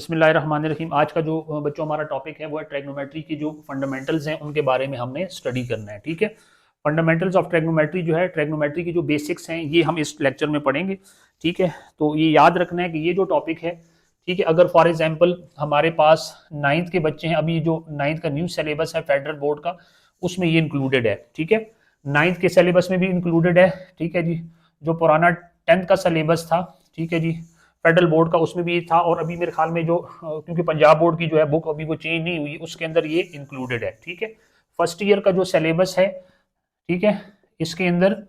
बिस्मिल्लाहिर्रहमानिर्रहीम। आज का जो बच्चों हमारा टॉपिक है वो है ट्रैग्नोमेट्री की जो फंडामेंटल्स हैं उनके बारे में हमने स्टडी करना है। ठीक है, फंडामेंटल्स ऑफ ट्रैग्नोमेट्री जो है, ट्रैग्नोमेट्री की जो बेसिक्स हैं ये हम इस लेक्चर में पढ़ेंगे। ठीक है, तो ये याद रखना है कि ये जो टॉपिक है, ठीक है, अगर फॉर एग्जांपल हमारे पास नाइन्थ के बच्चे हैं, अभी जो नाइन्थ का न्यू सिलेबस है फेडरल बोर्ड का, उसमें ये इंक्लूडेड है। ठीक है, नाइन्थ के सिलेबस में भी इंक्लूडेड है। ठीक है जी, जो पुराना टेंथ का सिलेबस था, ठीक है जी, फेडरल बोर्ड का, उसमें भी था। और अभी मेरे ख्याल में जो क्योंकि पंजाब बोर्ड की जो है बुक अभी वो चेंज नहीं हुई, उसके अंदर ये इंक्लूडेड है। ठीक है, फर्स्ट ईयर का जो सिलेबस है, ठीक है, इसके अंदर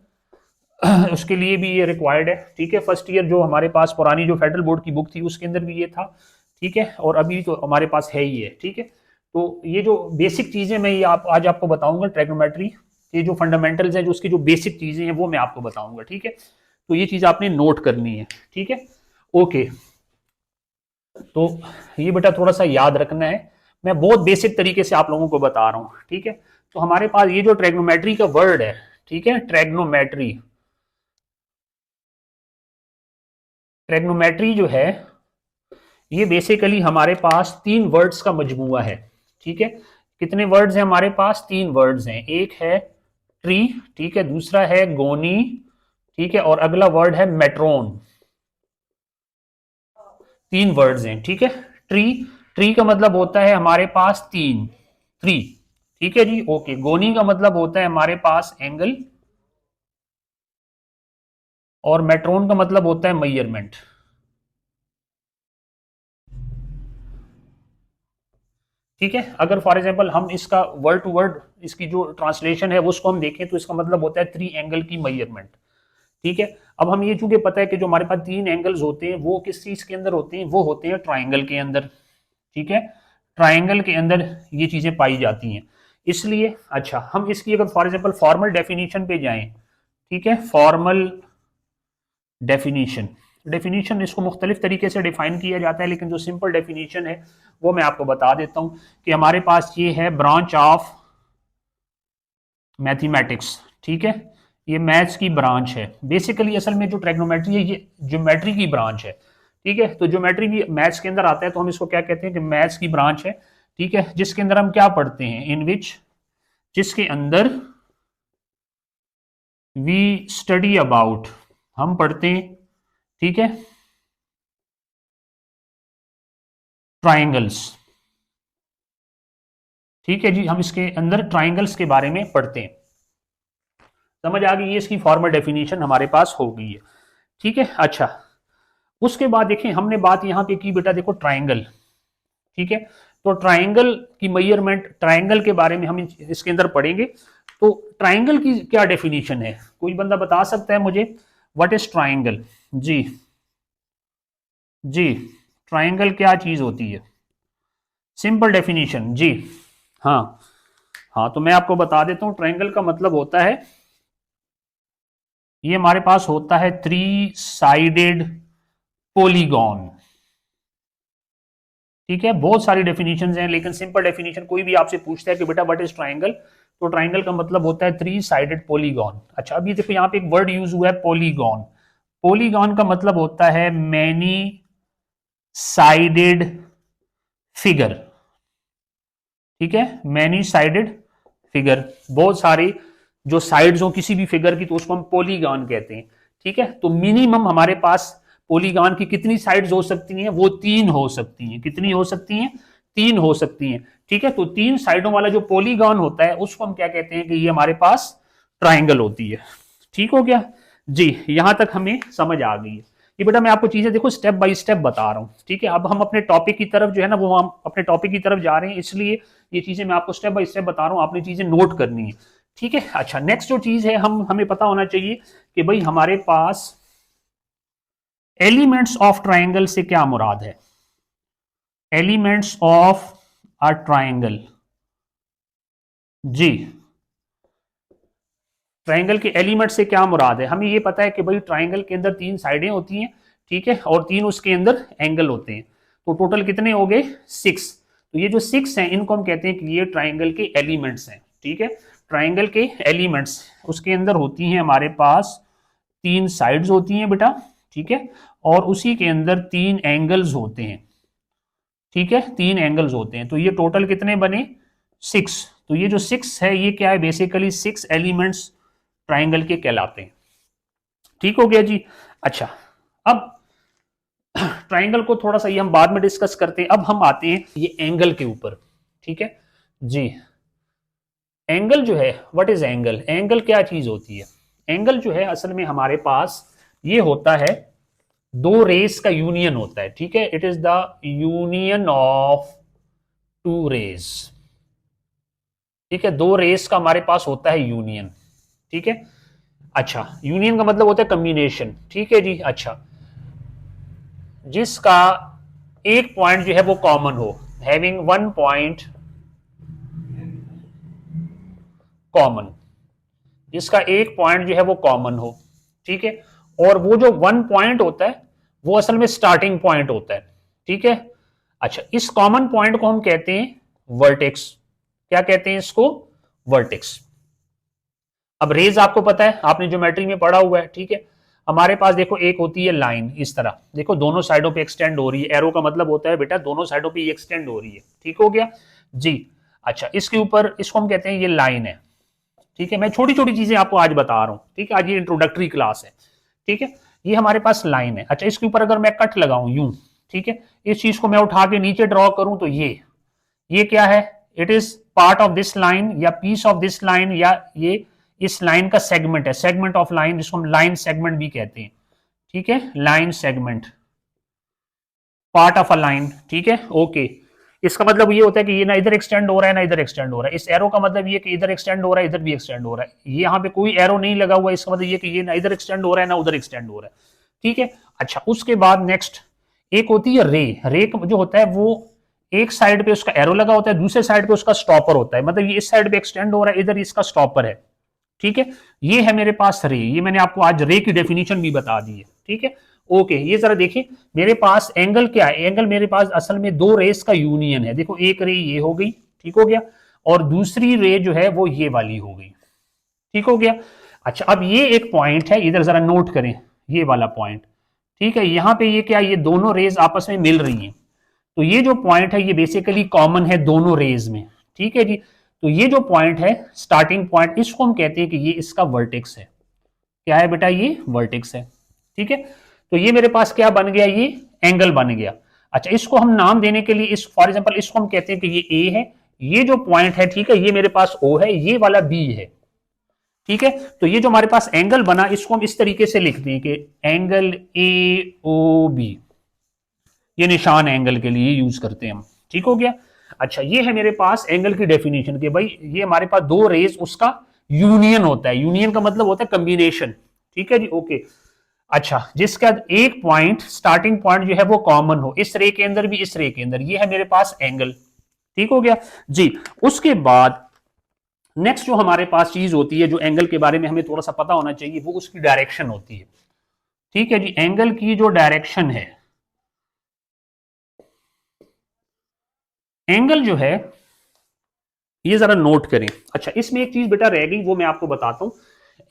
उसके लिए भी ये रिक्वायर्ड है। ठीक है, फर्स्ट ईयर जो हमारे पास पुरानी जो फेडरल बोर्ड की बुक थी उसके अंदर भी ये था। ठीक है, और अभी तो हमारे पास है ही है। ठीक है, तो ये जो बेसिक चीजें मैं ये आज आपको बताऊंगा ट्रैग्नोमेट्री के जो फंडामेंटल्स हैं, जो उसकी जो बेसिक चीजें हैं वो मैं आपको बताऊंगा। ठीक है, तो ये चीज आपने नोट करनी है। ठीक है, ओके, तो ये बेटा थोड़ा सा याद रखना है, मैं बहुत बेसिक तरीके से आप लोगों को बता रहा हूं। ठीक है, तो हमारे पास ये जो ट्रैग्नोमेट्री का वर्ड है, ठीक है, ट्रैग्नोमेट्री, ट्रैग्नोमेट्री जो है ये बेसिकली हमारे पास तीन वर्ड्स का मजमूआ है। ठीक है, कितने वर्ड्स हैं हमारे पास? तीन वर्ड्स हैं। एक है ट्री, ठीक है, दूसरा है गोनी, ठीक है, और अगला वर्ड है मेट्रोन। तीन वर्ड्स हैं। ठीक है, ट्री, ट्री का मतलब होता है हमारे पास तीन, थ्री। ठीक है जी, ओके। गोनी का मतलब होता है हमारे पास एंगल, और मेट्रोन का मतलब होता है मेजरमेंट। ठीक है, अगर फॉर एग्जांपल हम इसका वर्ड टू वर्ड इसकी जो ट्रांसलेशन है उसको हम देखें तो इसका मतलब होता है थ्री एंगल की मेजरमेंट। ठीक है, अब हम ये चूंकि पता है कि जो हमारे पास तीन एंगल्स होते हैं वो किस चीज के अंदर होते हैं, वो होते हैं ट्राइंगल के अंदर। ठीक है, ट्राइंगल के अंदर ये चीजें पाई जाती हैं। इसलिए अच्छा, हम इसकी अगर फॉर एग्जांपल फॉर्मल डेफिनेशन पे जाएं, ठीक है, फॉर्मल डेफिनेशन, डेफिनेशन इसको मुख्तलिफ तरीके से डिफाइन किया जाता है, लेकिन जो सिंपल डेफिनेशन है वो मैं आपको बता देता हूं कि हमारे पास ये है ब्रांच ऑफ मैथमेटिक्स। ठीक है, ये मैथ्स की ब्रांच है। बेसिकली असल में जो ट्रैग्नोमेट्री है ये ज्योमेट्री की ब्रांच है। ठीक है, तो ज्योमेट्री भी मैथ्स के अंदर आता है, तो हम इसको क्या कहते हैं कि मैथ्स की ब्रांच है। ठीक है, जिसके अंदर हम क्या पढ़ते हैं, इन विच, जिसके अंदर वी स्टडी अबाउट, हम पढ़ते हैं, ठीक है, ट्राइंगल्स। ठीक है जी, हम इसके अंदर ट्राइंगल्स के बारे में पढ़ते हैं। समझ आ गई? ये इसकी फॉर्मल डेफिनेशन हमारे पास हो गई है। ठीक है, अच्छा, उसके बाद देखें हमने बात यहां पे की बेटा, देखो ट्राइंगल। ठीक है, तो ट्राइंगल की मेजरमेंट, ट्राइंगल के बारे में हम इसके अंदर पढ़ेंगे। तो ट्राइंगल की क्या डेफिनेशन है, कोई बंदा बता सकता है मुझे? What is triangle? जी, जी, ट्राइंगल क्या चीज होती है? सिंपल डेफिनेशन जी। हाँ, हाँ, तो मैं आपको बता देता हूं, ट्राइंगल का मतलब होता है, ये हमारे पास होता है थ्री साइडेड पोलीगॉन। ठीक है, बहुत सारी डेफिनेशंस हैं, लेकिन सिंपल डेफिनेशन कोई भी आपसे पूछता है कि बेटा व्हाट इज ट्राइंगल, तो ट्राइंगल का मतलब होता है थ्री साइडेड पोलीगॉन। अच्छा, अभी देखो यहाँ पे एक वर्ड यूज हुआ है पोलीगॉन। पोलीगॉन का मतलब होता है मैनी साइडेड फिगर। ठीक है, मैनी साइडेड फिगर, बहुत सारी जो साइड्स हो किसी भी फिगर की तो उसको हम पोलीगॉन कहते हैं। ठीक है, तो मिनिमम हमारे पास पोलीगॉन की कितनी साइड्स हो सकती हैं? वो तीन हो सकती हैं। कितनी हो सकती हैं? तीन हो सकती हैं। ठीक है, तो तीन साइडों वाला जो पोलीगॉन होता है उसको हम क्या कहते हैं कि ये हमारे पास ट्राइंगल होती है। ठीक हो गया जी, यहां तक हमें समझ आ गई है। ये बेटा मैं आपको चीजें देखो स्टेप बाय स्टेप बता रहा हूं। ठीक है, अब हम अपने टॉपिक की तरफ जो है ना, वो हम अपने टॉपिक की तरफ जा रहे हैं, इसलिए ये चीजें मैं आपको स्टेप बाय स्टेप बता रहा हूं, आपने चीजें नोट करनी है। ठीक है, अच्छा, नेक्स्ट जो चीज है, हमें पता होना चाहिए कि भाई हमारे पास एलिमेंट्स ऑफ ट्राइंगल से क्या मुराद है? एलिमेंट्स ऑफ अ ट्राइंगल, जी, ट्राइंगल के एलिमेंट से क्या मुराद है? हमें ये पता है कि भाई ट्राइंगल के अंदर तीन साइडें होती हैं, ठीक है, और तीन उसके अंदर एंगल होते हैं, तो टोटल कितने हो गए? सिक्स। तो ये जो सिक्स हैं इनको हम कहते हैं कि ये ट्राइंगल के एलिमेंट्स हैं। ठीक है, ट्राइंगल के एलिमेंट्स, उसके अंदर होती हैं हमारे पास तीन साइड्स होती हैं बेटा। ठीक है, और उसी के अंदर तीन एंगल्स होते हैं। ठीक है, 3 एंगल्स होते हैं, तो ये टोटल कितने बने 6। तो ये जो 6 है ये क्या है, बेसिकली 6 एलिमेंट्स ट्राइंगल के कहलाते हैं। ठीक हो गया जी। अच्छा, अब ट्राइंगल को थोड़ा सा ये हम बाद में डिस्कस करते हैं, अब हम आते हैं ये एंगल के ऊपर। ठीक है जी। एंगल जो है, व्हाट इज एंगल, एंगल क्या चीज होती है। एंगल जो है असल में हमारे पास ये होता है, दो रेस का यूनियन होता है। ठीक है, it is the union of two rays. ठीक है, दो रेस का हमारे पास होता है यूनियन। ठीक है, अच्छा, यूनियन का मतलब होता है कम्बिनेशन। ठीक है जी। अच्छा, जिसका एक पॉइंट जो है वो कॉमन हो, हैविंग वन पॉइंट कॉमन, जिसका एक पॉइंट जो है वो कॉमन हो। ठीक है, और वो जो वन पॉइंट होता है वो असल में स्टार्टिंग पॉइंट होता है। ठीक है, अच्छा, इस कॉमन पॉइंट को हम कहते हैं वर्टेक्स। क्या कहते हैं इसको, वर्टेक्स। अब रेज आपको पता है, आपने ज्योमेट्री में पढ़ा हुआ है। ठीक है, हमारे पास देखो एक होती है लाइन, इस तरह देखो दोनों साइडों पे एक्सटेंड हो रही है, एरो का मतलब होता है बेटा दोनों साइडों पे ये एक्सटेंड हो रही है। ठीक हो गया जी। अच्छा, इसके ऊपर इसको हम कहते हैं ये लाइन है। ठीक है, मैं छोटी छोटी चीजें आपको आज बता रहा हूं। ठीक है, आज ये इंट्रोडक्टरी क्लास है। ठीक है, ये हमारे पास लाइन है। अच्छा, इसके ऊपर अगर मैं कट लगाऊं यूं, ठीक है, इस चीज को मैं उठा के नीचे ड्रॉ करूं तो ये क्या है, it is part of this line या पीस ऑफ दिस लाइन, या ये इस लाइन का सेगमेंट है, सेगमेंट ऑफ लाइन, जिसको हम लाइन सेगमेंट भी कहते हैं। ठीक है, line segment, part of a line. ठीक है, ओके। इसका मतलब ये होता है कि ये ना इधर एक्सटेंड हो रहा है ना इधर एक्सटेंड हो रहा है। इस एरो का मतलब ये कि इधर एक्सटेंड हो रहा है इधर भी एक्सटेंड हो रहा है। ये यहाँ पे कोई एरो नहीं लगा हुआ है, इसका मतलब ये कि ये ना इधर एक्सटेंड हो रहा है ना उधर एक्सटेंड हो रहा है। ठीक है, अच्छा, उसके बाद नेक्स्ट एक होती है रे। रे जो होता है वो एक साइड पे उसका एरो लगा होता है, दूसरे साइड पे उसका स्टॉपर होता है, मतलब ये इस साइड पे एक्सटेंड हो रहा है, इधर इसका स्टॉपर है। ठीक है, ये है मेरे पास रे। ये मैंने आपको आज रे की डेफिनेशन भी बता दी है। ठीक है, ओके। ये जरा देखिए, मेरे पास एंगल क्या है, एंगल मेरे पास असल में दो रेस का यूनियन है। देखो, एक रे ये हो गई, ठीक हो गया, और दूसरी रे जो है वो ये वाली हो गई। ठीक हो गया। अच्छा, अब ये एक पॉइंट है, इधर जरा नोट करें, ये वाला पॉइंट। ठीक है, यहां पे ये क्या, ये दोनों रेज आपस में मिल रही हैं, तो ये जो पॉइंट है ये बेसिकली कॉमन है दोनों रेज में। ठीक है जी। तो ये जो पॉइंट है, स्टार्टिंग पॉइंट, इसको हम कहते हैं कि ये इसका वर्टेक्स है। क्या है बेटा, ये वर्टेक्स है। ठीक है, तो ये मेरे पास क्या बन गया, ये एंगल बन गया। अच्छा, इसको हम नाम देने के लिए, इस फॉर एग्जांपल इसको हम कहते हैं कि ये ए है, ये जो पॉइंट है, ठीक है, ये मेरे पास ओ है, ये वाला बी है। ठीक है, तो ये जो हमारे पास एंगल बना, इसको हम इस तरीके से लिखते हैं कि एंगल ए ओ बी, ये निशान एंगल के लिए यूज करते हैं हम। ठीक हो गया। अच्छा, ये है मेरे पास एंगल की डेफिनेशन कि भाई ये हमारे पास दो रेज, उसका यूनियन होता है। यूनियन का मतलब होता है कम्बिनेशन। ठीक है जी, ओके। अच्छा, जिसका एक पॉइंट, स्टार्टिंग पॉइंट जो है वो कॉमन हो, इस रे के अंदर भी इस रे के अंदर, ये है मेरे पास एंगल। ठीक हो गया जी। उसके बाद नेक्स्ट जो हमारे पास चीज होती है, जो एंगल के बारे में हमें थोड़ा सा पता होना चाहिए, वो उसकी डायरेक्शन होती है। ठीक है जी, एंगल की जो डायरेक्शन है, एंगल जो है ये जरा नोट करें। अच्छा, इसमें एक चीज बेटा रह गई, वो मैं आपको बताता हूं।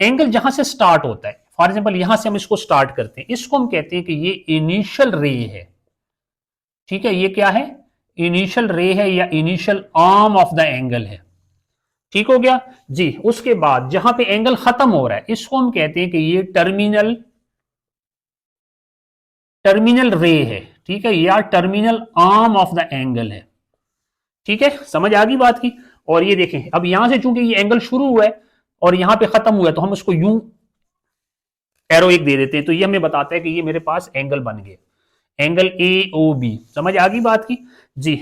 एंगल जहां से स्टार्ट होता है, फॉर एग्जांपल यहां से हम इसको स्टार्ट करते हैं, इसको हम कहते हैं कि ये इनिशियल रे है। ठीक है, ये क्या है, इनिशियल रे है या initial arm of the angle है। ठीक हो गया जी। उसके बाद जहां पे एंगल खत्म हो रहा है, इसको हम कहते हैं कि ये टर्मिनल टर्मिनल रे है। ठीक है, या terminal arm of the angle है। ठीक है, समझ आ गई बात की। और ये देखें, अब यहां से चूंकि ये एंगल शुरू हुआ है और यहां पे खत्म हुआ है, तो हम उसको यूं एरो एक दे देते हैं, तो ये हमें बताता है कि ये मेरे पास एंगल बन गया, एंगल ए ओ बी। समझ आ गई बात की जी।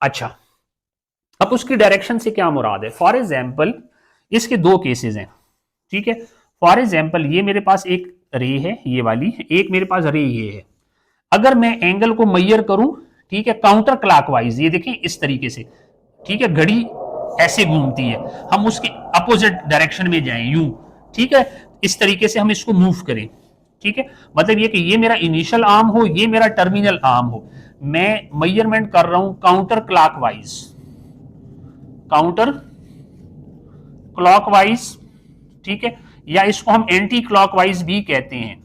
अच्छा, अब उसकी डायरेक्शन से क्या मुराद है, फॉर एग्जाम्पल इसके दो केसेस हैं। ठीक है, फॉर एग्जाम्पल ये मेरे पास एक रे है, ये वाली, एक मेरे पास रे ये है। अगर मैं एंगल को मैयर करूं, ठीक है, काउंटर क्लॉकवाइज, ये देखें इस तरीके से, ठीक है, घड़ी ऐसे घूमती है, हम उसके अपोजिट डायरेक्शन में जाएं यूं। ठीक है, इस तरीके से हम इसको मूव करें। ठीक है, मतलब ये कि ये मेरा इनिशियल आर्म हो, ये मेरा टर्मिनल आर्म हो, मैं मेजरमेंट कर रहा हूं काउंटर क्लॉकवाइज, काउंटर क्लॉकवाइज। ठीक है, या इसको हम एंटी क्लॉकवाइज भी कहते हैं।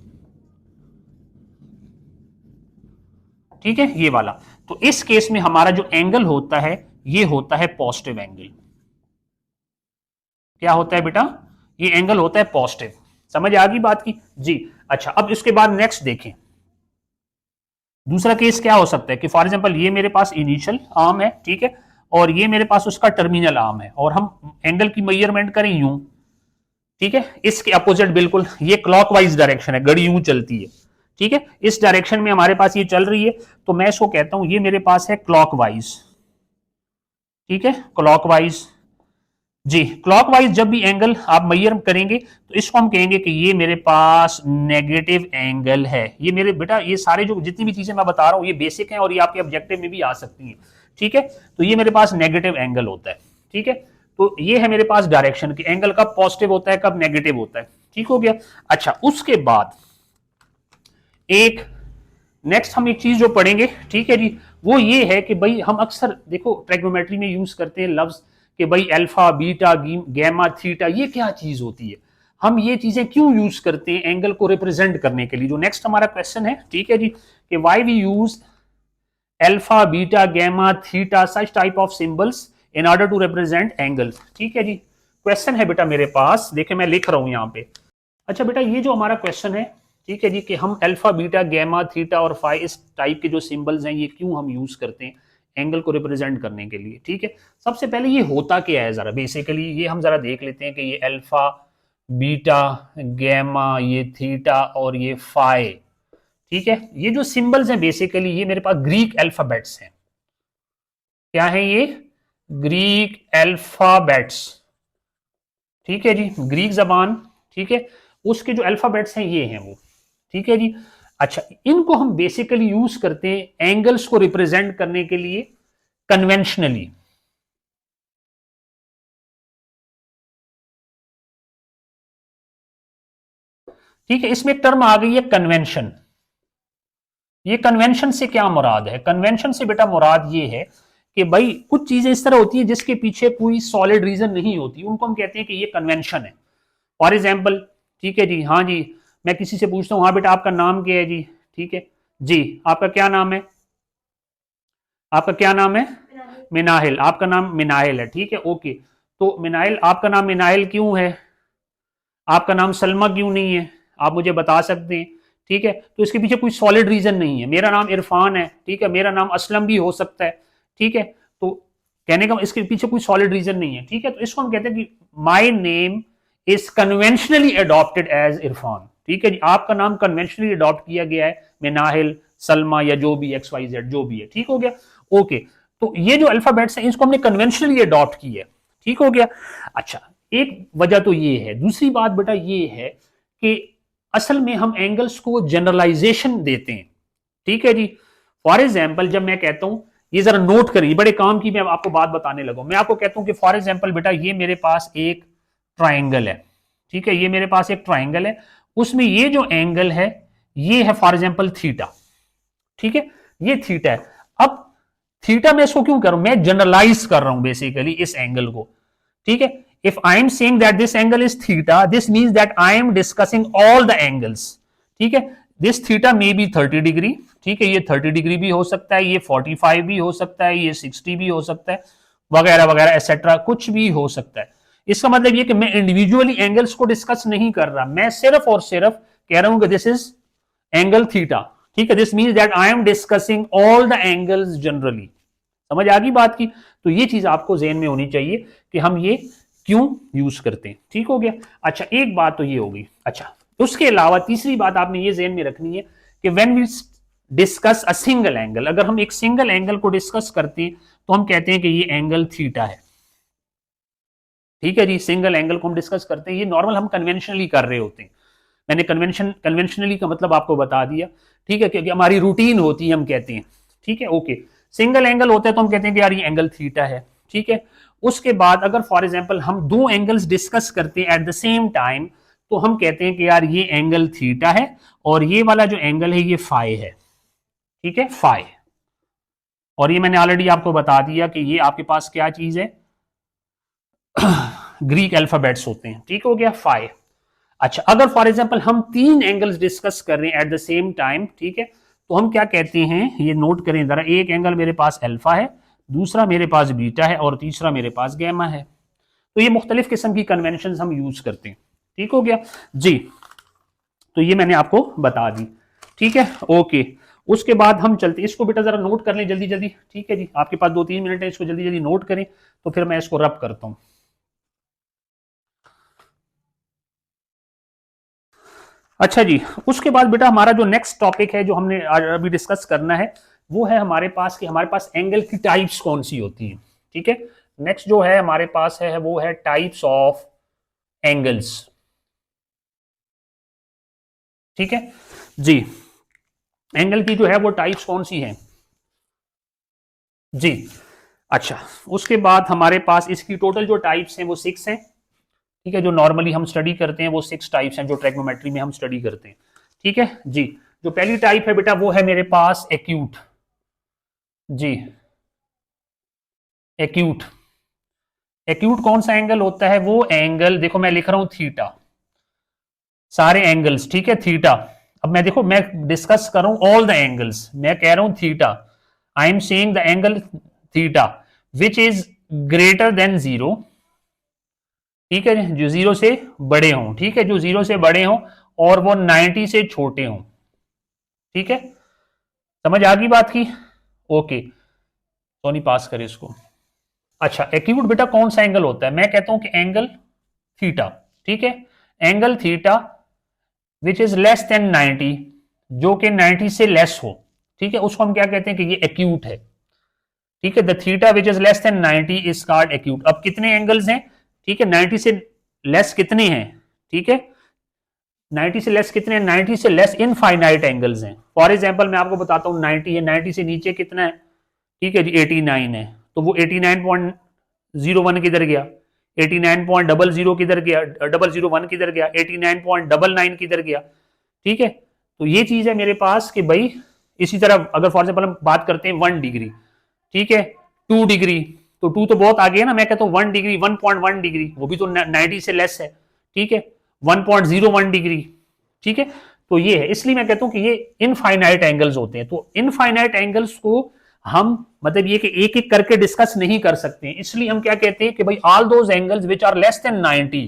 ठीक है, ये वाला। तो इस केस में हमारा जो एंगल होता है ये होता है पॉजिटिव एंगल। क्या होता है बेटा? ये एंगल होता है पॉजिटिव। समझ आ गई बात की जी? अच्छा, अब इसके बाद नेक्स्ट देखें, दूसरा केस क्या हो सकता है कि फॉर एग्जांपल ये मेरे पास इनिशियल आर्म है, ठीक है, और ये मेरे पास उसका टर्मिनल आर्म है, और हम एंगल की मेजरमेंट करें यूं, ठीक है, इसके अपोजिट बिल्कुल, ये क्लॉकवाइज डायरेक्शन है, घड़ी यूं चलती है, ठीक है, इस डायरेक्शन में हमारे पास ये चल रही है, तो मैं इसको कहता हूं ये मेरे पास है क्लॉकवाइज, ठीक है, क्लॉकवाइज। जी, क्लॉकवाइज जब भी एंगल आप मेजर करेंगे तो इसको हम कहेंगे कि ये मेरे पास नेगेटिव एंगल है। ये मेरे बेटा, ये सारे जो जितनी भी चीजें मैं बता रहा हूं ये बेसिक हैं और ये आपके ऑब्जेक्टिव में भी आ सकती हैं, ठीक है। तो ये मेरे पास नेगेटिव एंगल होता है, ठीक है। तो ये है मेरे पास डायरेक्शन की, एंगल कब पॉजिटिव होता है कब नेगेटिव होता है, ठीक हो गया। अच्छा, उसके बाद एक नेक्स्ट हम एक चीज जो पढ़ेंगे, ठीक है जी, वो ये है कि भाई हम अक्सर देखो ट्रिग्नोमेट्री में यूज करते हैं लफ्ज कि भाई अल्फा बीटा गैमा थीटा, ये क्या चीज होती है, हम ये चीजें क्यों यूज करते हैं एंगल को रिप्रेजेंट करने के लिए। जो नेक्स्ट हमारा क्वेश्चन है, ठीक है जी, कि why we use alpha beta gamma theta such type of symbols in order to represent angle, ठीक है जी। क्वेश्चन है बेटा मेरे पास, देखिए मैं लिख रहा हूं यहां पे। अच्छा बेटा, ये जो हमारा क्वेश्चन है, ठीक है जी, कि हम अल्फा बीटा गैमा थीटा और फाई इस टाइप के जो सिंबल्स हैं ये क्यों हम यूज करते हैं एंगल को रिप्रेजेंट करने के लिए, ठीक है। सबसे पहले ये होता क्या है जरा बेसिकली ये हम जरा देख लेते हैं कि ये अल्फा बीटा गैमा, ये थीटा और ये फाई, ठीक है, ये जो सिंबल्स हैं बेसिकली ये मेरे पास ग्रीक अल्फाबेट्स हैं। क्या है ये? ग्रीक अल्फाबेट्स, ठीक है जी, ग्रीक जबान, ठीक है, उसके जो अल्फाबेट्स हैं ये हैं वो, ठीक है जी। अच्छा, इनको हम बेसिकली यूज करते हैं एंगल्स को रिप्रेजेंट करने के लिए कन्वेंशनली, ठीक है। इसमें एक टर्म आ गई है कन्वेंशन। ये कन्वेंशन से क्या मुराद है? कन्वेंशन से बेटा मुराद ये है कि भाई कुछ चीजें इस तरह होती है जिसके पीछे कोई सॉलिड रीजन नहीं होती, उनको हम कहते हैं कि ये कन्वेंशन है। फॉर एग्जाम्पल, ठीक है जी, हाँ जी, मैं किसी से पूछता हूँ हाँ बेटा आपका नाम क्या है जी, ठीक है जी, आपका क्या नाम है? आपका क्या नाम है? मिनाहिल। आपका नाम मिनाहिल है, ठीक है, ओके। तो मिनाहिल, आपका नाम मिनाहिल क्यों है? आपका नाम सलमा क्यों नहीं है? आप मुझे बता सकते हैं, ठीक है। तो इसके पीछे कोई सॉलिड रीजन नहीं है। मेरा नाम इरफान है, ठीक है, मेरा नाम असलम भी हो सकता है, ठीक है। तो कहने का इसके पीछे कोई सॉलिड रीजन नहीं है, ठीक है। तो इसको हम कहते हैं कि my name is conventionally adopted as Irfan, ठीक है जी, आपका नाम कन्वेंशनली अडॉप्ट किया गया है मिनाहिल, सलमा या जो भी एक्स वाई जेड जो भी है, ठीक हो गया, ओके। तो ये जो अल्फाबेट्स हैं इसको हमने कन्वेंशनली अडॉप्ट किया है, ठीक हो गया। अच्छा, एक वजह तो ये है। दूसरी बात बेटा ये है कि असल में हम एंगल्स को जनरलाइजेशन देते हैं, ठीक है जी। फॉर एग्जाम्पल जब मैं कहता हूं, ये जरा नोट करिए, बड़े काम की मैं आपको बात बताने लगा, मैं आपको कहता हूं कि फॉर एग्जाम्पल बेटा ये मेरे पास एक ट्राइंगल है, ठीक है, ये मेरे पास एक ट्राइंगल है, उसमें ये जो एंगल है ये है फॉर एग्जाम्पल थीटा, ठीक है, ये थीटा है। अब थीटा मैं इसको क्यों कर रहा हूं? मैं जनरलाइज कर रहा हूं बेसिकली इस एंगल को, ठीक है। If I am saying that this angle is theta, this means that I am discussing all the angles, ठीक है। This theta may be 30 degree, ठीक है, ये 30 डिग्री भी हो सकता है, ये 45 भी हो सकता है, ये 60 भी हो सकता है, वगैरह वगैरह एसेट्रा, कुछ भी हो सकता है। इसका मतलब ये कि मैं इंडिविजुअली एंगल्स को डिस्कस नहीं कर रहा, मैं सिर्फ और सिर्फ कह रहा हूं कि दिस इज एंगल थीटा, ठीक है। This means that I am discussing all the angles generally. समझ आ गई बात की? तो ये चीज आपको जेहन में होनी चाहिए कि हम ये क्यों यूज करते हैं, ठीक हो गया। अच्छा, एक बात तो ये होगी। अच्छा, उसके अलावा तीसरी बात आपने ये जेहन में रखनी है कि when we discuss a single angle, अगर हम एक सिंगल एंगल को डिस्कस करते हैं तो हम कहते हैं कि ये एंगल थीटा है, ठीक है जी। सिंगल एंगल को हम डिस्कस करते हैं, ये नॉर्मल हम कन्वेंशनली कर रहे होते हैं। मैंने कन्वेंशनली का मतलब आपको बता दिया, ठीक है, क्योंकि हमारी रूटीन होती है, हम कहते हैं, ठीक है, ओके। सिंगल एंगल होता है तो हम कहते हैं कि यार ये एंगल थीटा है, ठीक है। उसके बाद अगर फॉर एग्जांपल हम दो एंगल्स डिस्कस करते हैं एट द सेम टाइम तो हम कहते हैं कि यार ये एंगल थीटा है और ये वाला जो एंगल है ये फाई है, ठीक है, फाई। और ये मैंने ऑलरेडी आपको बता दिया कि ये आपके पास क्या चीज है, ग्रीक अल्फाबेट्स होते हैं, ठीक हो गया, फाई। अच्छा, अगर फॉर एग्जांपल हम तीन एंगल्स डिस्कस कर रहे हैं एट द सेम टाइम, ठीक है, तो हम क्या कहते हैं, ये नोट करें जरा, एक एंगल मेरे पास अल्फा है, दूसरा मेरे पास बीटा है और तीसरा मेरे पास गैमा है। तो ये मुख्तलिफ किस्म की कन्वेंशन हम यूज करते हैं। ठीक हो गया जी, तो ये मैंने आपको बता दी। ठीक है, ओके। उसके बाद हम चलते, इसको बेटा जरा नोट कर लें जल्दी जल्दी। ठीक है जी, आपके पास 2-3 मिनट है, इसको जल्दी जल्दी नोट करें, तो फिर मैं इसको रब करता हूं। अच्छा जी, उसके बाद बेटा हमारा जो नेक्स्ट टॉपिक है जो हमने अभी डिस्कस करना है, वो है हमारे पास कि हमारे पास एंगल की टाइप्स कौन सी होती हैं। ठीक है, नेक्स्ट जो है हमारे पास है वो है टाइप्स ऑफ एंगल्स। ठीक है जी, एंगल की जो है वो टाइप्स कौन सी हैं जी। अच्छा, उसके बाद हमारे पास इसकी टोटल जो टाइप्स हैं वो 6 हैं। ठीक है, जो नॉर्मली हम स्टडी करते हैं वो 6 टाइप्स हैं जो ट्रैग्नोमेट्री में हम स्टडी करते हैं। ठीक है जी, जो पहली टाइप है बेटा वो है मेरे पास एक्यूट। जी, एक्यूट। एक्यूट कौन सा एंगल होता है, वो एंगल देखो मैं लिख रहा हूं थीटा, सारे एंगल्स। ठीक है, थीटा। अब मैं देखो मैं डिस्कस कर रहा हूं ऑल द एंगल्स, मैं कह रहा हूं theta, I am saying the angle theta which is greater than zero. ठीक है, जो जीरो से बड़े हों। ठीक है, जो जीरो से बड़े हों और वो 90 से छोटे हों। ठीक है, समझ आ गई बात की? ओके, सोनी पास करे इसको। अच्छा, एक्यूट बेटा कौन सा एंगल होता है, मैं कहता हूं कि एंगल थीटा। ठीक है, angle theta which is less than 90, जो कि 90 से लेस हो। ठीक है, उसको हम क्या कहते हैं कि ये एक्यूट है। ठीक है, the theta which is less than 90 is called acute. अब कितने एंगल्स हैं? ठीक है, 90 से लेस कितने हैं? ठीक है, 90 से लेस कितने हैं? 90 से लेस इनफाइनाइट एंगल्स हैं। फॉर एग्जांपल मैं आपको बताता हूं, 90 है, 90 से नीचे कितना है? ठीक है जी, 89 है। तो वो 89.01 किधर गया, 89.00 किधर गया, 001 किधर गया, 89.99 किधर गया। ठीक है, तो ये चीज है मेरे पास कि भाई, इसी तरह अगर फॉर एग्जाम्पल हम बात करते हैं 1 डिग्री, ठीक है, 2 डिग्री, तो 2 तो बहुत आगे है ना, मैं कहता हूं 1 डिग्री, 1.1 डिग्री, वो भी तो 90 से लेस है। ठीक है, 1.01 डिग्री। ठीक है, तो ये है, इसलिए मैं कहता हूं कि ये इनफाइनाइट एंगल्स होते हैं। तो इनफाइनाइट एंगल्स को हम मतलब ये कि एक एक करके डिस्कस नहीं कर सकते हैं, इसलिए हम क्या कहते हैं कि भाई all those angles which are less than 90।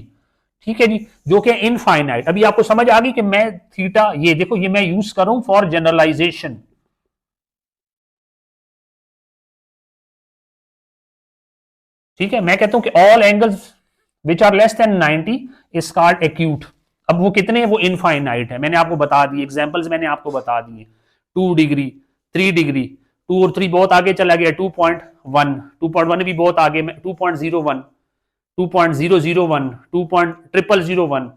ठीक है जी, जो कि इनफाइनाइट। अभी आपको समझ आ गई कि मैं थीटा, ये देखो ये मैं यूज कर रहा हूं फॉर जनरलाइजेशन। ठीक है, मैं कहता हूं कि all angles which are less than 90 is called acute. अब वो कितने हैं? वो इनफाइनाइट है, मैंने आपको बता दी, एग्जांपल्स मैंने आपको बता दिए। 2 डिग्री, 3 डिग्री, 2 और 3 बहुत आगे चला गया, 2.1, 2.1 भी बहुत आगे में, 2.01, 2.001, 2.0001।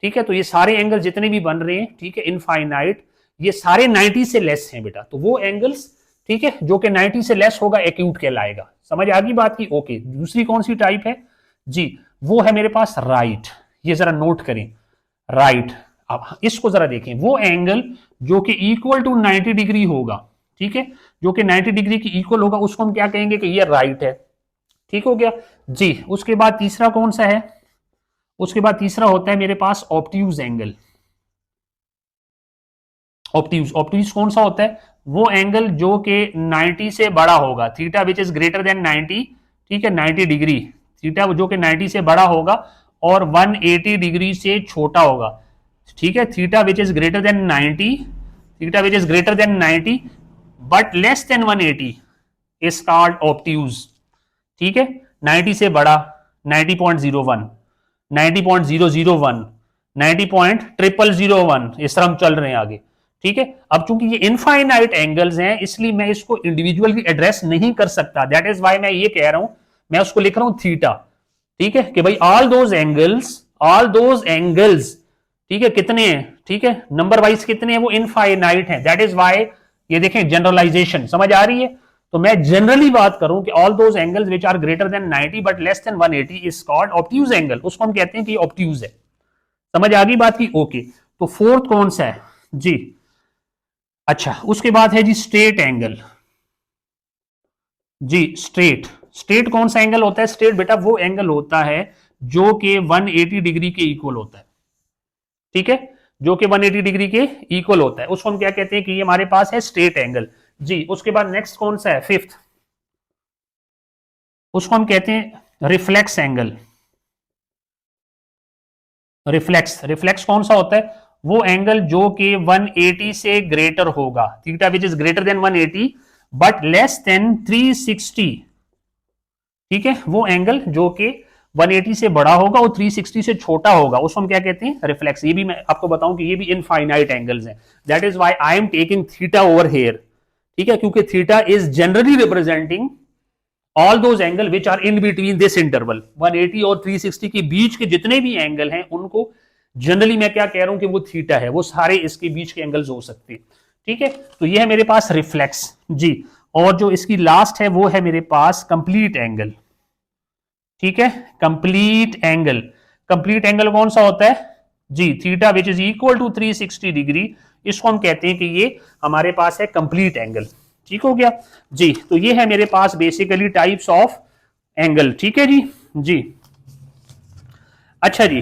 ठीक है, तो ये सारे एंगल जितने भी बन रहे हैं, ठीक है, इनफाइनाइट, ये सारे 90 से लेस हैं बेटा। तो वो एंगल्स, ठीक है, जो कि 90 से लेस होगा एक्यूट कहलाएगा। समझ आ गई बात की? ओके, दूसरी कौन सी टाइप है जी? वो है मेरे पास राइट। ये जरा नोट करें, राइट। अब इसको जरा देखें, वो एंगल जो कि इक्वल टू 90 डिग्री होगा। ठीक है, जो कि 90 डिग्री की इक्वल होगा, उसको हम क्या कहेंगे कि ये राइट है। ठीक हो गया जी। उसके बाद तीसरा कौन सा है? उसके बाद तीसरा होता है मेरे पास ऑब्ट्यूज एंगल। ऑब्ट्यूज, ऑब्ट्यूज कौन सा होता है? वो एंगल जो कि 90 से बड़ा होगा, theta which is greater than 90। ठीक है, 90 डिग्री, थीटा जो कि 90 से बड़ा होगा और 180 डिग्री से छोटा होगा। ठीक है, theta which is greater than 90, theta which is greater than 90 but less than 180 is called obtuse. ठीक है, 90 से बड़ा 90.01, 90.001, 90.001, इस तरह हम चल रहे हैं आगे। ठीक है, अब चूंकि ये इनफाइनाइट एंगल्स हैं, इसलिए मैं इसको इंडिविजुअली एड्रेस नहीं कर सकता। दैट इज वाई मैं ये कह रहा हूं, मैं उसको लिख रहा हूं थीटा। ठीक है, कि भाई all those angles, all those angles, ठीक है, कितने हैं? ठीक है, नंबर वाइज कितने हैं? वो इनफाइनाइट हैं। दैट इज वाई, ये देखें जनरलाइजेशन समझ आ रही है? तो मैं जनरली बात करूं कि all those angles which are greater than 90 but less than 180 is called obtuse angle, उसको हम कहते हैं कि ऑब्ट्यूज है। समझ आ गई बात की? ओके, तो फोर्थ कौन सा है जी? अच्छा, उसके बाद है जी स्ट्रेट एंगल। जी, स्ट्रेट, स्ट्रेट कौन सा एंगल होता है? स्ट्रेट बेटा वो एंगल होता है जो कि 180 डिग्री के इक्वल होता है। ठीक है, जो कि 180 डिग्री के इक्वल होता है, उसको हम क्या कहते हैं कि ये हमारे पास है स्ट्रेट एंगल। जी, उसके बाद नेक्स्ट कौन सा है, फिफ्थ, उसको हम कहते हैं रिफ्लेक्स एंगल। रिफ्लेक्स, रिफ्लेक्स कौन सा होता है, वो एंगल जो कि 180 से ग्रेटर होगा, theta which is greater than 180 but less then 360। ठीक है, वो एंगल जो कि 180 से बड़ा होगा और 360 से छोटा होगा, उसको हम क्या कहते हैं, रिफ्लेक्स। ये भी मैं आपको बताऊं कि ये भी इनफाइनाइट एंगल्स हैं, that is why I am taking theta over here. ठीक है, क्योंकि theta is generally representing all those angle which are in between this interval 180 और 360 के बीच के जितने भी एंगल हैं उनको जनरली मैं क्या कह रहा हूं कि वो थीटा है, वो सारे इसके बीच के एंगल्स हो सकते हैं। ठीक है, तो ये है मेरे पास रिफ्लेक्स जी। और जो इसकी लास्ट है वो है मेरे पास कंप्लीट एंगल। ठीक है, कंप्लीट एंगल, कंप्लीट एंगल कौन सा होता है जी, theta which is equal to 360 degree, इसको हम कहते हैं कि ये हमारे पास है कंप्लीट एंगल। ठीक हो गया जी, तो ये है मेरे पास बेसिकली टाइप्स ऑफ एंगल। ठीक है जी। जी अच्छा जी,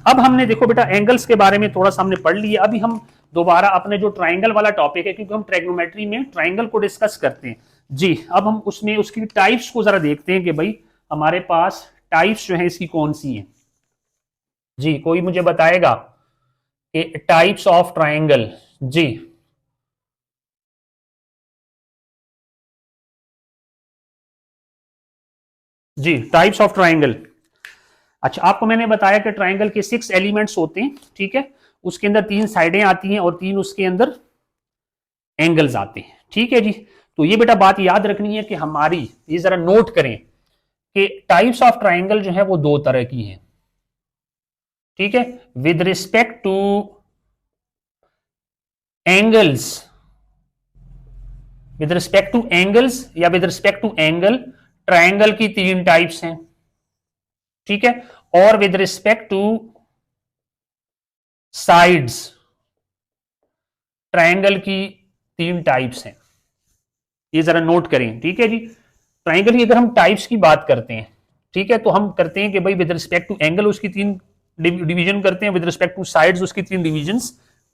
अब हमने देखो बेटा एंगल्स के बारे में थोड़ा सा हमने पढ़ लिया, अभी हम दोबारा अपने जो ट्राइंगल वाला टॉपिक है, क्योंकि हम ट्राइग्नोमेट्री में ट्राइंगल को डिस्कस करते हैं जी, अब हम उसमें उसकी टाइप्स को जरा देखते हैं कि भाई हमारे पास टाइप्स जो है इसकी कौन सी है। जी, कोई मुझे बताएगा कि टाइप्स ऑफ ट्राइंगल। जी जी, टाइप्स ऑफ ट्राइंगल। अच्छा, आपको मैंने बताया कि ट्राइंगल के 6 एलिमेंट्स होते हैं। ठीक है, उसके अंदर 3 साइडें आती हैं और 3 उसके अंदर एंगल्स आते हैं। ठीक है जी, तो ये बेटा बात याद रखनी है कि हमारी, ये जरा नोट करें कि टाइप्स ऑफ ट्राइंगल जो है वो 2 तरह की हैं। ठीक है, with respect to angles, with respect to angles या with respect to angle, triangle की 3 टाइप्स हैं। ठीक है, और with respect to sides, triangle की 3 टाइप्स हैं। ये जरा नोट करें। ठीक है जी, ट्राइंगल की अगर हम टाइप्स की बात करते हैं, ठीक है, तो हम करते हैं कि भाई विद रिस्पेक्ट टू एंगल उसकी 3 डिवीजन करते हैं, विद रिस्पेक्ट टू साइड्स उसकी 3 डिवीजन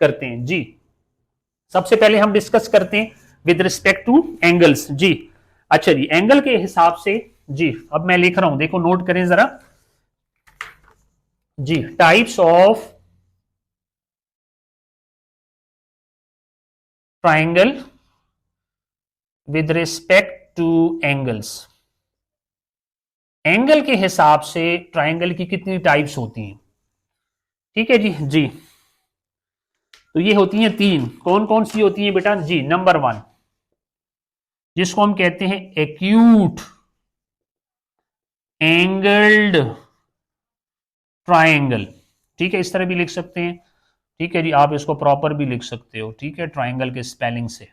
करते हैं जी। सबसे पहले हम डिस्कस करते हैं विद रिस्पेक्ट टू एंगल्स जी। अच्छा जी, एंगल के हिसाब से जी, अब मैं लिख रहा हूं, देखो नोट करें जरा जी, types of triangle with respect to angles. Angle के हिसाब से ट्राइंगल की कितनी टाइप्स होती हैं। ठीक है जी। जी, तो ये होती हैं 3, कौन कौन सी होती हैं बेटा जी, नंबर 1 जिसको हम कहते हैं एक्यूट एंगल्ड ट्राइंगल। ठीक है, इस तरह भी लिख सकते हैं। ठीक है जी, आप इसको प्रॉपर भी लिख सकते हो। ठीक है, ट्राइंगल के स्पेलिंग से।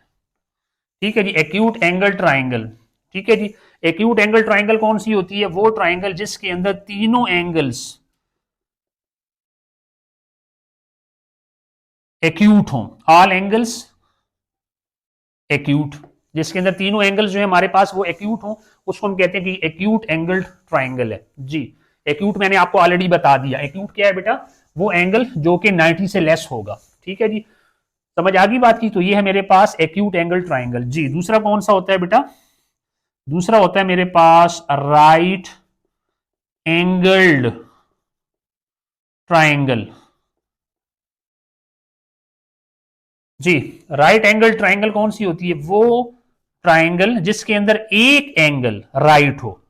ठीक है जी, एक्यूट एंगल ट्राइंगल। ठीक है जी, एक्यूट एंगल ट्राइंगल कौन सी होती है, वो ट्राइंगल जिसके अंदर तीनों एंगल्स एक्यूट हों, ऑल एंगल्स एक्यूट, जिसके अंदर तीनों एंगल्स जो है हमारे पास वो एक्यूट हों, उसको हम कहते हैं कि एक्यूट एंगल ट्राइंगल है जी। एक्यूट मैंने आपको ऑलरेडी बता दिया, एक्यूट क्या है बेटा, वो एंगल जो कि 90 से लेस होगा। ठीक है जी, समझ आ गई बात की, तो ये है मेरे पास एक्यूट एंगल ट्राइंगल जी। दूसरा कौन सा होता है बेटा, दूसरा होता है मेरे पास राइट एंगल्ड ट्राइंगल जी। राइट एंगल ट्राइंगल कौन सी होती है, वो ट्राइंगल जिसके अंदर एक एंगल राइट हो।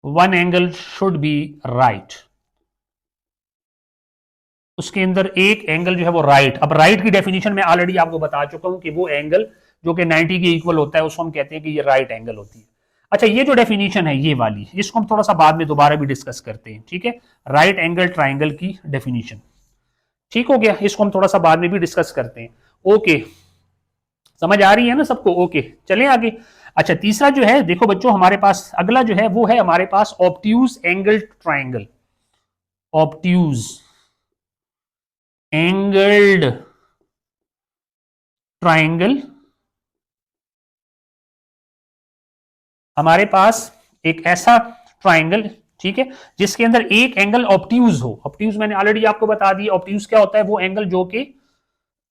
One angle should be right, उसके अंदर एक एंगल जो है वो राइट। अब राइट की डेफिनेशन मैं ऑलरेडी आपको बता चुका हूं कि वो एंगल जो कि 90 के इक्वल होता है उसको हम कहते हैं कि ये राइट एंगल होती है। अच्छा, ये जो डेफिनेशन है ये वाली, इसको हम थोड़ा सा बाद में दोबारा भी डिस्कस करते हैं। ठीक है, राइट एंगल ट्राइंगल की डेफिनेशन। ठीक हो गया, इसको हम थोड़ा सा बाद में भी डिस्कस करते हैं। ओके, समझ आ रही है ना सबको, ओके चलें आगे। अच्छा, तीसरा जो है देखो बच्चों, हमारे पास अगला जो है वो है हमारे पास obtuse angle triangle. Obtuse angled triangle, हमारे पास एक ऐसा ट्राइंगल, ठीक है, जिसके अंदर एक एंगल ऑब्ट्यूज हो। ऑब्ट्यूज मैंने ऑलरेडी आपको बता दिया, ऑब्ट्यूज क्या होता है, वो एंगल जो कि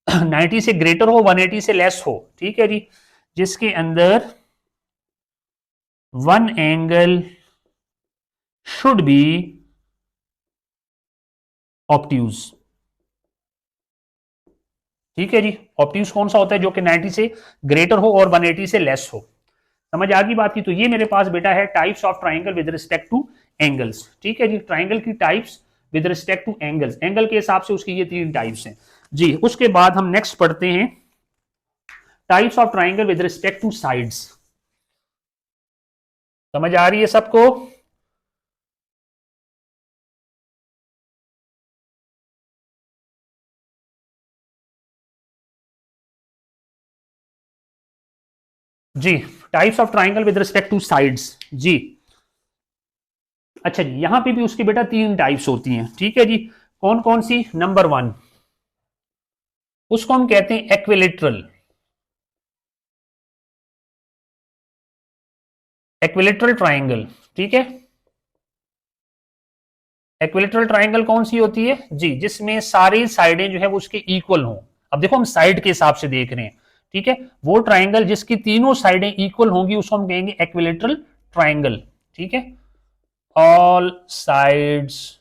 90 से ग्रेटर हो, 180 से लेस हो, ठीक है जी, जिसके अंदर one angle should be obtuse, ठीक है जी। ऑब्ट्यूज कौन सा होता है, जो कि 90 से ग्रेटर हो और 180 से लेस हो। समझ आ गई बात की। तो ये मेरे पास बेटा है types of triangle with respect to angles, ठीक है जी, ट्राइंगल की types with respect to angles, angle के हिसाब से उसकी ये 3 टाइप्स हैं जी। उसके बाद हम नेक्स्ट पढ़ते हैं types of triangle with respect to sides. समझ आ रही है सबको? जी, types of triangle with respect to sides जी। अच्छा जी, यहां पे भी उसकी बेटा 3 टाइप्स होती हैं, ठीक है जी। कौन कौन सी? नंबर 1, उसको हम कहते हैं एक्विलेटरल। एक्विलेटरल ट्राइंगल, ठीक है। एक्विलेटरल ट्राइंगल कौन सी होती है जी? जिसमें सारी साइडें जो है वो उसके इक्वल हों। अब देखो हम साइड के हिसाब से देख रहे हैं, ठीक है। वो ट्राइंगल जिसकी तीनों साइडें इक्वल होंगी उसको हम कहेंगे एक्विलेटरल ट्राइंगल, ठीक है। ऑल साइड्स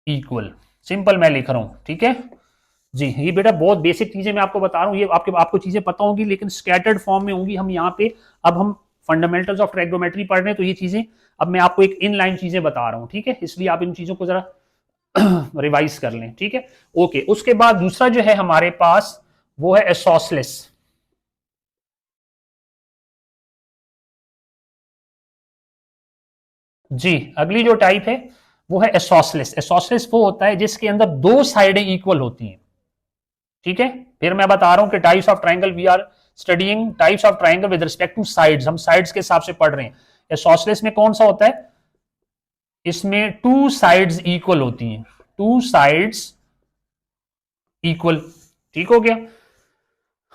इक्वल, सिंपल मैं लिख रहा हूं, ठीक है जी। ये बेटा बहुत बेसिक चीजें मैं आपको बता रहा हूँ, ये आपको चीजें पता होंगी लेकिन स्कैटर्ड फॉर्म में होंगी। हम यहाँ पे अब हम फंडामेंटल्स ऑफ ट्राइगोनोमेट्री पढ़ रहे हैं, तो ये चीजें अब मैं आपको एक इन लाइन चीजें बता रहा हूँ, ठीक है। इसलिए आप इन चीजों को जरा रिवाइज कर लें, ठीक है। ओके, उसके बाद दूसरा जो है हमारे पास वो है एसोसलेस। जी, अगली जो टाइप है वो है एसोसलेस। एसोसलेस वो होता है जिसके अंदर 2 साइडें इक्वल होती हैं, ठीक है। फिर मैं बता रहा हूं कि types of triangle we are studying types of triangle with respect to sides, हम साइड्स के हिसाब से पढ़ रहे हैं। एसोसलेस में कौन सा होता है? इसमें 2 साइड्स इक्वल होती हैं, 2 साइड्स इक्वल, ठीक हो गया।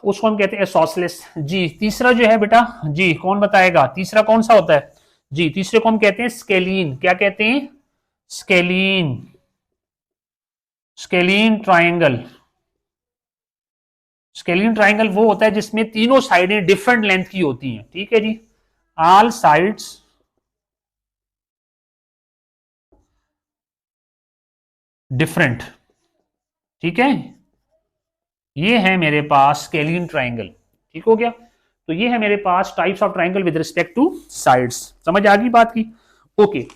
उसको हम कहते हैं एसोसलेस जी। तीसरा जो है बेटा जी, कौन बताएगा तीसरा कौन सा होता है जी? तीसरे को हम कहते हैं स्केलीन। क्या कहते हैं? Scalene, scalene triangle. Scalene triangle वो होता है जिसमें तीनों साइडें डिफरेंट लेंथ की होती हैं, ठीक है जी। ऑल साइड्स डिफरेंट, ठीक है। ये है मेरे पास स्केलीन ट्राइंगल, ठीक हो गया। तो ये है मेरे पास types of triangle with respect to sides. समझ आ गई बात की? ओके,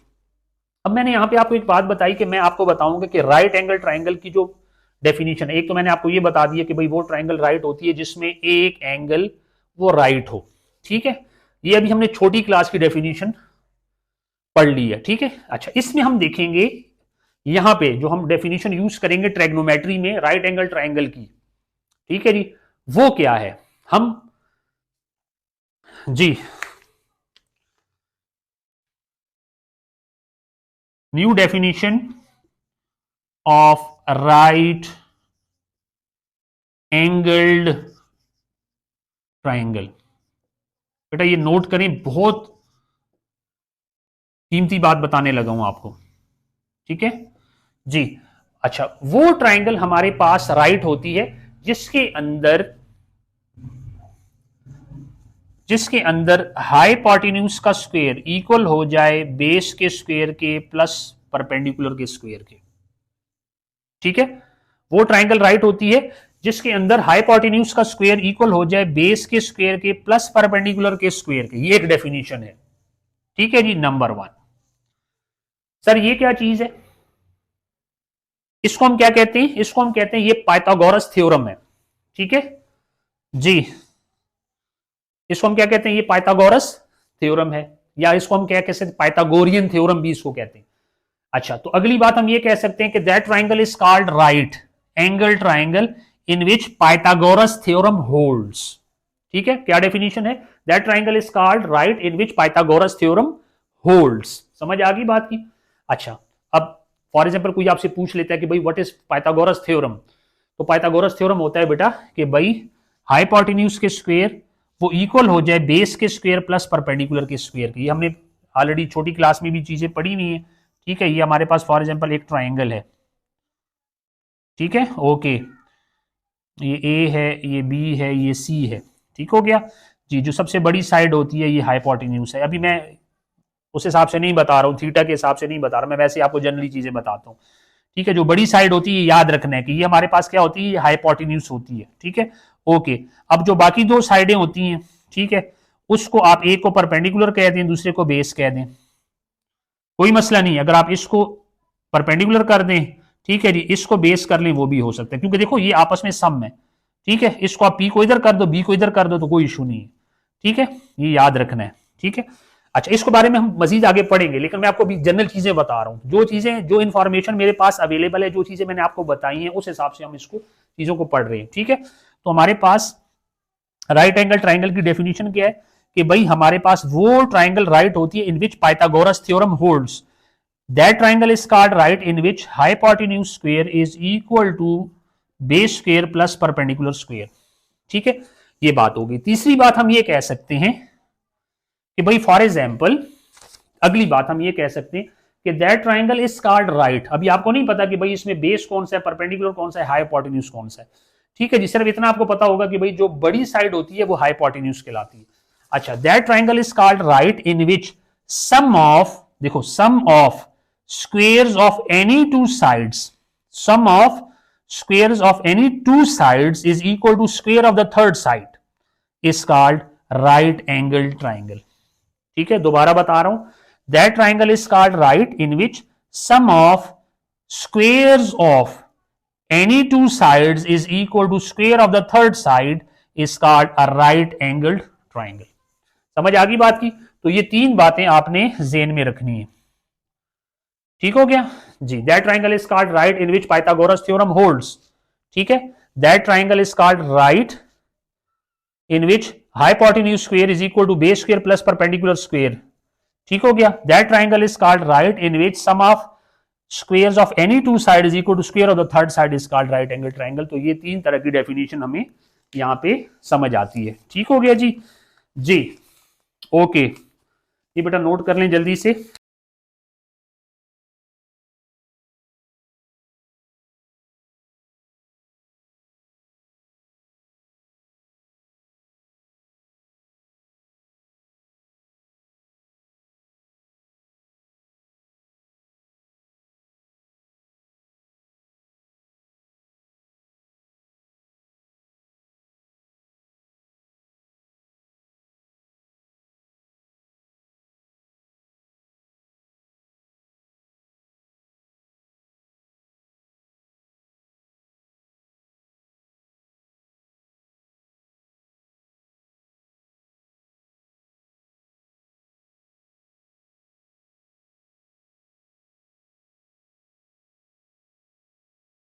अब मैंने यहां पे आपको एक बात बताई कि मैं आपको बताऊंगा कि राइट एंगल ट्राइंगल की जो डेफिनेशन है, एक तो मैंने आपको ये बता दिया कि भाई वो ट्राइंगल राइट होती है जिसमें एक एंगल वो राइट हो, ठीक है। ये अभी हमने छोटी क्लास की डेफिनेशन पढ़ ली है, ठीक है। अच्छा, इसमें हम देखेंगे यहां पे जो हम डेफिनेशन यूज करेंगे ट्रैग्नोमेट्री में राइट एंगल ट्राइंगल की, ठीक है जी, वो क्या है। हम जी new definition of right angled triangle. बेटा ये नोट करें, बहुत कीमती बात बताने लगा हूं आपको, ठीक है जी। अच्छा, वो ट्राइंगल हमारे पास राइट होती है जिसके अंदर हाइपोटेन्यूज का स्क्वायर इक्वल हो जाए बेस के स्क्वायर के प्लस परपेंडिकुलर के स्क्वायर के, ठीक है। वो ट्राइंगल राइट होती है जिसके अंदर हाइपोटेन्यूज का स्क्वायर इक्वल हो जाए बेस के स्क्वायर के प्लस परपेंडिकुलर के स्क्वायर के। ये एक डेफिनेशन है, ठीक है जी, नंबर 1। सर ये क्या चीज है? इसको हम क्या कहते हैं? इसको हम कहते हैं ये पाइथागोरस थ्योरम है, ठीक है जी। इसको हम क्या कहते हैं? ये पाइथागोरस थ्योरम है, या इसको हम क्या कह सकते हैं? पाइथागोरियन थ्योरम भी इसको कहते हैं। अच्छा, तो अगली बात हम ये कह सकते हैं कि that triangle is called right angle triangle in which Pythagoras theorem holds, ठीक है। क्या डेफिनेशन है? That triangle is called right in which Pythagoras theorem holds. समझ आ गई बात की? अच्छा, अब फॉर एग्जाम्पल कोई आपसे पूछ लेता है कि भाई व्हाट इज पाइथागोरस थ्योरम, तो पाइथागोरस थ्योरम होता है बेटा कि भाई हाइपोटेन्यूज के स्क्वायर वो इक्वल हो जाए बेस के स्क्वायर प्लस परपेंडिकुलर के स्क्वायर के। ये हमने ऑलरेडी छोटी क्लास में भी चीजें पढ़ी हुई हैं, ठीक है। ये हमारे पास फॉर एग्जांपल एक ट्राइंगल है, ठीक है, ओके, ये ए है, ये बी है, ये सी है, ठीक हो गया जी। जो सबसे बड़ी साइड होती है ये हाइपोटेन्यूज है। अभी मैं उस हिसाब से नहीं बता रहा हूँ, थीटा के हिसाब से नहीं बता रहा, मैं वैसे आपको जनरली चीजें बताता हूँ, ठीक है। जो बड़ी साइड होती है याद रखना है कि ये हमारे पास क्या होती है, ये हाइपोटेन्यूज होती है, ठीक है, ओके। अब जो बाकी दो साइडें होती हैं, ठीक है, उसको आप एक को परपेंडिकुलर कह दें, दूसरे को बेस कह दें, कोई मसला नहीं। अगर आप इसको परपेंडिकुलर कर दें, ठीक है जी, इसको बेस कर लें, वो भी हो सकता है, क्योंकि देखो ये आपस में सम है, ठीक है। इसको आप पी को इधर कर दो, बी को इधर कर दो, तो कोई इशू नहीं है, ठीक है, ये याद रखना है, ठीक है। अच्छा, इसके बारे में हम मजीद आगे पढ़ेंगे, लेकिन मैं आपको अभी जनरल चीजें बता रहा हूं, जो चीजें, जो इन्फॉर्मेशन मेरे पास अवेलेबल है, जो चीजें मैंने आपको बताई हैं, उस हिसाब से हम इसको चीजों को पढ़ रहे हैं, ठीक है। तो हमारे पास राइट एंगल ट्राइंगल की डेफिनेशन क्या है कि भाई हमारे पास वो ट्राइंगल राइट होती है in which Pythagoras theorem holds, that triangle is called right in which hypotenuse square is equal to base square plus perpendicular square, ठीक है। ये बात होगी। तीसरी बात हम ये कह सकते हैं कि भाई फॉर एग्जाम्पल, अगली बात हम ये कह सकते हैं कि that triangle is called right. अभी आपको नहीं पता कि भाई इसमें बेस कौन सा है, परपेंडिकुलर कौन सा है, हाइपोटेन्यूज कौन सा है, ठीक है जी। सिर्फ इतना आपको पता होगा कि भाई जो बड़ी साइड होती है वो हाइपोटेन्यूज कहलाती है। अच्छा, that triangle is called right in which sum of, देखो, sum of squares of any two sides, sum of squares of any two sides is equal to square of the third side is called right angle triangle, ठीक है। दोबारा बता रहा हूं, that triangle is called right in which sum of squares of any two sides is equal to square of the third side is called a right angled triangle। समझ आ गई बात की? तो ये तीन बातें आपने ज़हन में रखनी है, ठीक हो गया जी। That triangle is called right in which Pythagoras theorem holds, ठीक है। That triangle is called right in which hypotenuse square is equal to base square plus perpendicular square, ठीक हो गया। That triangle is called right in which sum of squares of any two side is equal to square of the third side is called right angle triangle. तो ये तीन तरह की definition हमें यहां पे समझ आती है, ठीक हो गया जी। जी ओके, ये बेटा नोट कर लें जल्दी से।